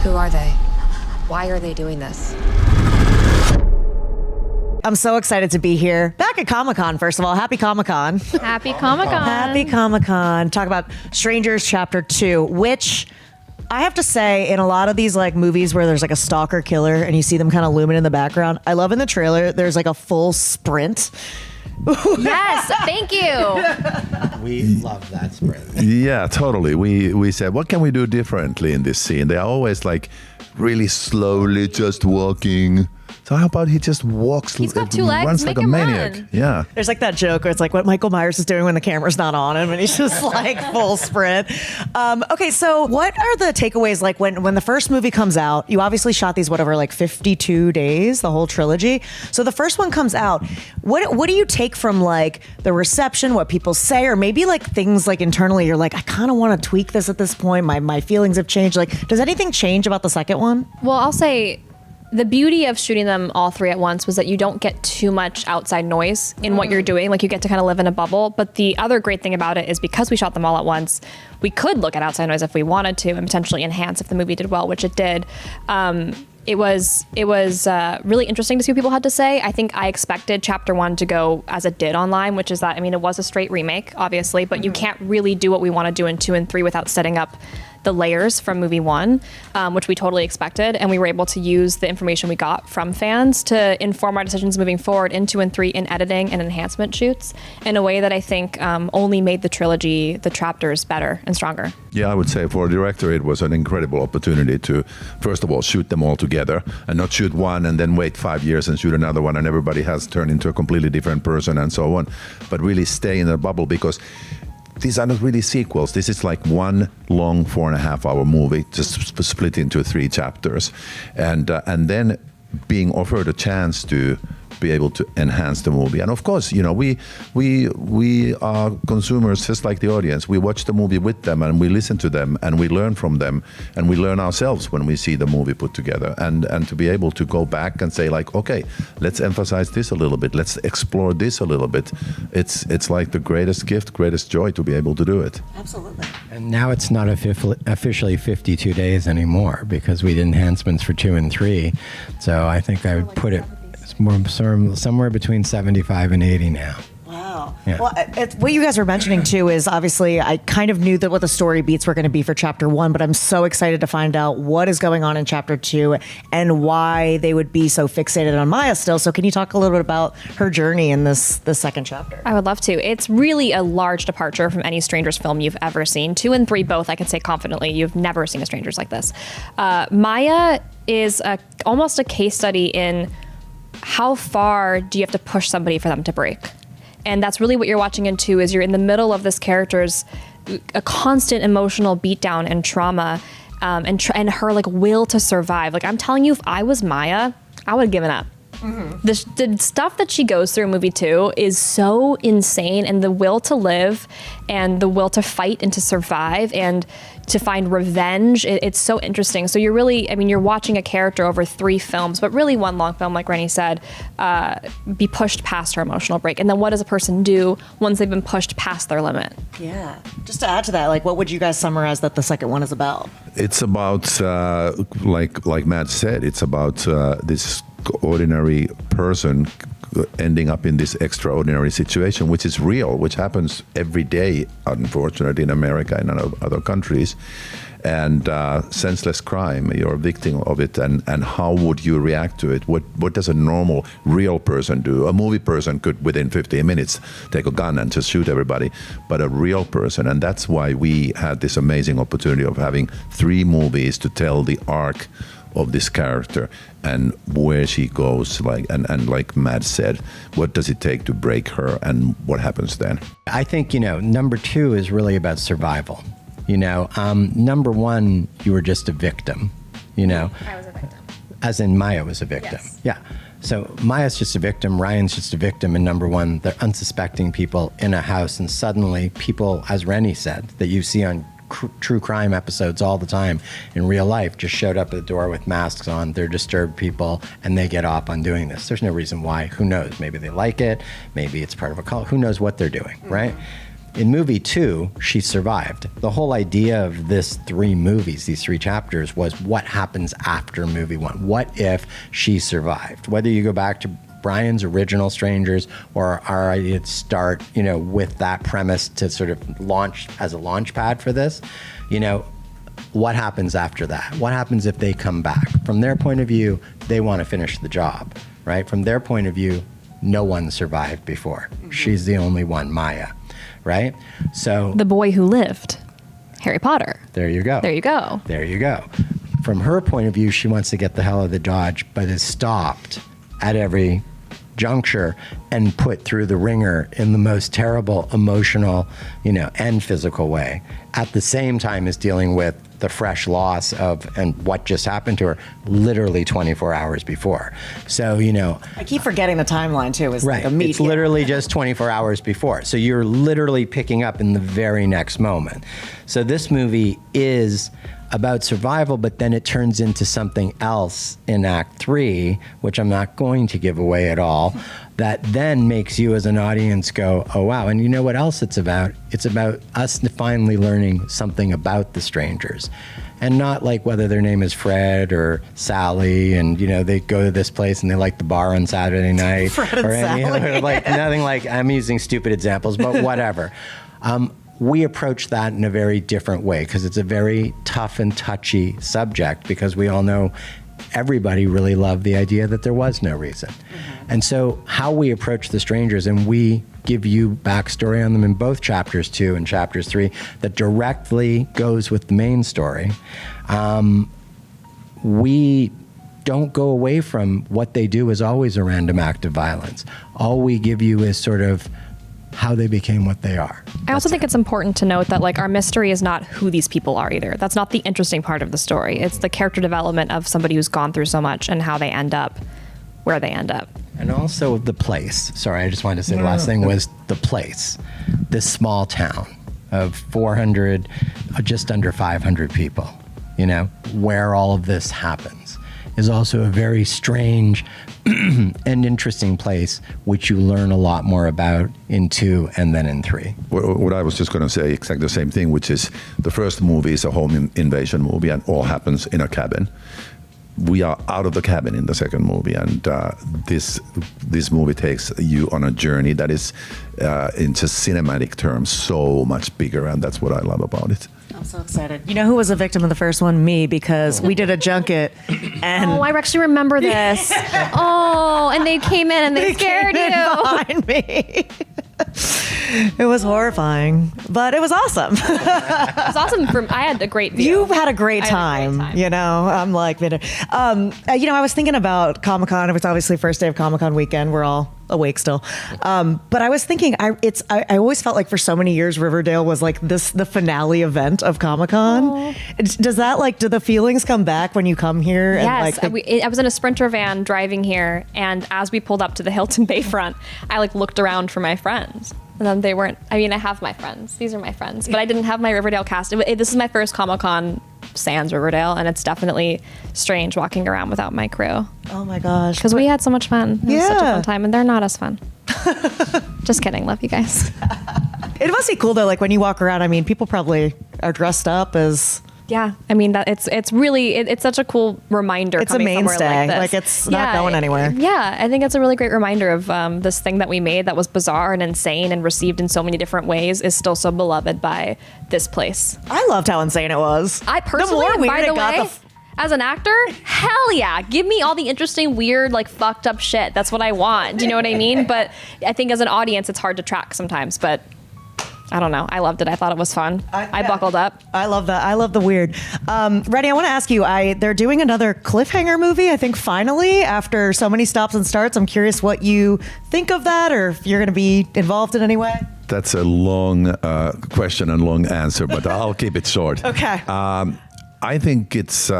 Who are they? Why are they doing this? I'm so excited to be here. Back at Comic-Con, first of all. Happy Comic-Con. Happy Comic-Con. Happy Comic-Con. Talk about Strangers Chapter 2, which I have to say, in a lot of these like movies where there's like a stalker killer and you see them kind of looming in the background, I love in the trailer, there's like a full sprint. Yes, thank you. We love that sprint. Yeah, totally. We said, what can we do differently in this scene? They are always like really slowly just walking. So how about he just walks? He's got two legs, runs make like a him maniac. run. Yeah. There's like that joke where it's like what Michael Myers is doing when the camera's not on him and he's just like full sprint. Okay, so what are the takeaways like when the first movie comes out? You obviously shot these, whatever, like 52 days, the whole trilogy. So the first one comes out. What do you take from like the reception, what people say, or maybe like things like internally you're like, I kind of want to tweak this at this point. My feelings have changed. Like, does anything change about the second one? Well, I'll say the beauty of shooting them all three at once was that you don't get too much outside noise in what you're doing. Like you get to kind of live in a bubble. But the other great thing about it is because we shot them all at once, we could look at outside noise if we wanted to and potentially enhance if the movie did well, which it did. It was really interesting to see what people had to say. I think I expected Chapter 1 to go as it did online, which is that, I mean, it was a straight remake, obviously, but you can't really do what we want to do in 2 and 3 without setting up the layers from movie 1, which we totally expected. And we were able to use the information we got from fans to inform our decisions moving forward in 2 and 3 in editing and enhancement shoots in a way that I think only made the trilogy, the chapters, better and stronger. Yeah, I would say for a director, it was an incredible opportunity to, first of all, shoot them all together and not shoot one and then wait 5 years and shoot another one and everybody has turned into a completely different person and so on, but really stay in a bubble because these are not really sequels. This is like one long 4.5-hour movie, just split into 3 chapters, and then being offered a chance to be able to enhance the movie. And of course, you know, we are consumers just like the audience. We watch the movie with them and we listen to them and we learn from them and we learn ourselves when we see the movie put together. And to be able to go back and say like, okay, let's emphasize this a little bit. Let's explore this a little bit. It's like the greatest gift, greatest joy to be able to do it. Absolutely. And now it's not officially 52 days anymore because we did enhancements for 2 and 3. So I think I would put it somewhere between 75 and 80 now. Wow. Yeah. Well, what you guys were mentioning too is obviously I kind of knew that what the story beats were going to be for Chapter 1, but I'm so excited to find out what is going on in Chapter 2 and why they would be so fixated on Maya still. So can you talk a little bit about her journey in this second chapter? I would love to. It's really a large departure from any Strangers film you've ever seen. 2 and 3 both, I can say confidently, you've never seen a Strangers like this. Maya is almost a case study in how far do you have to push somebody for them to break? And that's really what you're watching into is you're in the middle of this character's a constant emotional beatdown and trauma and her like will to survive. Like I'm telling you, if I was Maya, I would have given up. Mm-hmm. The stuff that she goes through in movie 2 is so insane, and the will to live and the will to fight and to survive and to find revenge, it's so interesting. So you're really, I mean, you're watching a character over 3 films, but really one long film, like Renny said, be pushed past her emotional break. And then what does a person do once they've been pushed past their limit? Yeah. Just to add to that, like what would you guys summarize that the second one is about? It's about, like Matt said, it's about this ordinary person ending up in this extraordinary situation, which is real, which happens every day, unfortunately, in America and in other countries. And senseless crime, you're a victim of it, and how would you react to it? What does a normal, real person do? A movie person could, within 15 minutes, take a gun and just shoot everybody, but a real person, and that's why we had this amazing opportunity of having 3 movies to tell the arc of this character and where she goes, and like Matt said, what does it take to break her and what happens then? I think, number 2 is really about survival. Number 1, you were just a victim, I was a victim. As in Maya was a victim. Yes. Yeah. So Maya's just a victim, Ryan's just a victim in number 1. They're unsuspecting people in a house, and suddenly people, as Renny said, that you see on true crime episodes all the time in real life, just showed up at the door with masks on. They're disturbed people and they get off on doing this. There's no reason why. Who knows? Maybe they like it. Maybe it's part of a cult. Who knows what they're doing, right? In movie 2, she survived. The whole idea of these 3 chapters, was what happens after movie 1? What if she survived? Whether you go back to Brian's original Strangers or our idea to start, with that premise to sort of launch as a launch pad for this, what happens after that? What happens if they come back? From their point of view, they want to finish the job, right? From their point of view, no one survived before. She's the only one, Maya, right? So The boy who lived, Harry Potter. there you go. There you go. There you go. From her point of view, she wants to get the hell out of the Dodge, but is stopped at every juncture and put through the ringer in the most terrible emotional, and physical way. At the same time as dealing with the fresh loss of and what just happened to her literally 24 hours before. So, I keep forgetting the timeline too. Is right. like immediate. It's literally just 24 hours before. So you're literally picking up in the very next moment. So this movie is about survival, but then it turns into something else in Act 3, which I'm not going to give away at all, that then makes you as an audience go, oh, wow. And you know what else it's about? It's about us finally learning something about the strangers. And not like whether their name is Fred or Sally, and they go to this place and they like the bar on Saturday night, Fred and or any Sally. other, nothing like. I'm using stupid examples, but whatever. We approach that in a very different way because it's a very tough and touchy subject, because we all know everybody really loved the idea that there was no reason. And so how we approach the strangers, and we give you backstory on them in both chapters 2 and chapters 3 that directly goes with the main story. We don't go away from what they do is always a random act of violence. All we give you is sort of how they became what they are. I also think it's important to note that our mystery is not who these people are either. That's not the interesting part of the story. It's the character development of somebody who's gone through so much and how they end up where they end up. And also the place. Sorry, I just wanted to say the last thing was the place. This small town of 400, just under 500 people, where all of this happens, is also a very strange and interesting place, which you learn a lot more about in 2 and then in 3. What I was just going to say, exactly the same thing, which is the first movie is a home invasion movie and all happens in a cabin. We are out of the cabin in the second movie, and this movie takes you on a journey that is, in just cinematic terms, so much bigger, and that's what I love about it. I'm so excited. You know who was a victim of the first one? Me, because we did a junket and Oh, I actually remember this. Oh, and they came in and they scared came in you. behind me. It was horrifying, but it was awesome. It was awesome. I had a great view. You had a great I had a time, great time. I'm like, I was thinking about Comic-Con. It was obviously first day of Comic-Con weekend. We're all awake still. But I was thinking, I always felt like for so many years, Riverdale was like the finale event of Comic-Con. Does that do the feelings come back when you come here? Yes, And I was in a Sprinter van driving here, and as we pulled up to the Hilton Bayfront, I looked around for my friends. And then they weren't, I have my friends. These are my friends. But I didn't have my Riverdale cast. This is my first Comic-Con sans Riverdale, and it's definitely strange walking around without my crew. oh my gosh. Because we had so much fun. It was such a Yeah. fun time, and they're not as fun. Just kidding. Love you guys. It must be cool though, when you walk around, people probably are dressed up as... Yeah, that it's really it's such a cool reminder. It's a coming somewhere mainstay. Like this. It's not going anywhere. Yeah, I think it's a really great reminder of this thing that we made that was bizarre and insane and received in so many different ways is still so beloved by this place. I loved how insane it was. I personally, the more weird by it the got, way, as an actor, hell yeah, give me all the interesting, weird, fucked up shit. That's what I want. Do you know what I mean? But I think as an audience, it's hard to track sometimes. But I don't know. I loved it. I thought it was fun. I buckled up. I love that. I love the weird. Renny, I want to ask you, they're doing another cliffhanger movie, I think, finally, after so many stops and starts. I'm curious what you think of that, or if you're going to be involved in any way. That's a long question and long answer, but I'll keep it short. Okay. I think it's,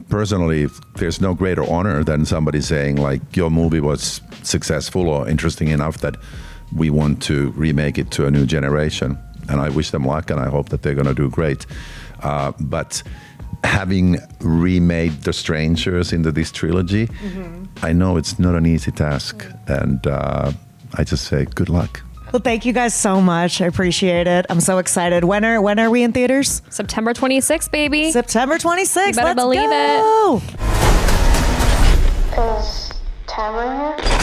personally, there's no greater honor than somebody saying, your movie was successful or interesting enough that we want to remake it to a new generation. And I wish them luck, and I hope that they're going to do great. But having remade The Strangers into this trilogy, I know it's not an easy task. And I just say good luck. Well, thank you guys so much. I appreciate it. I'm so excited. When are we in theaters? September 26th, baby. September 26th. You better Let's believe go. it. Is Tamara here?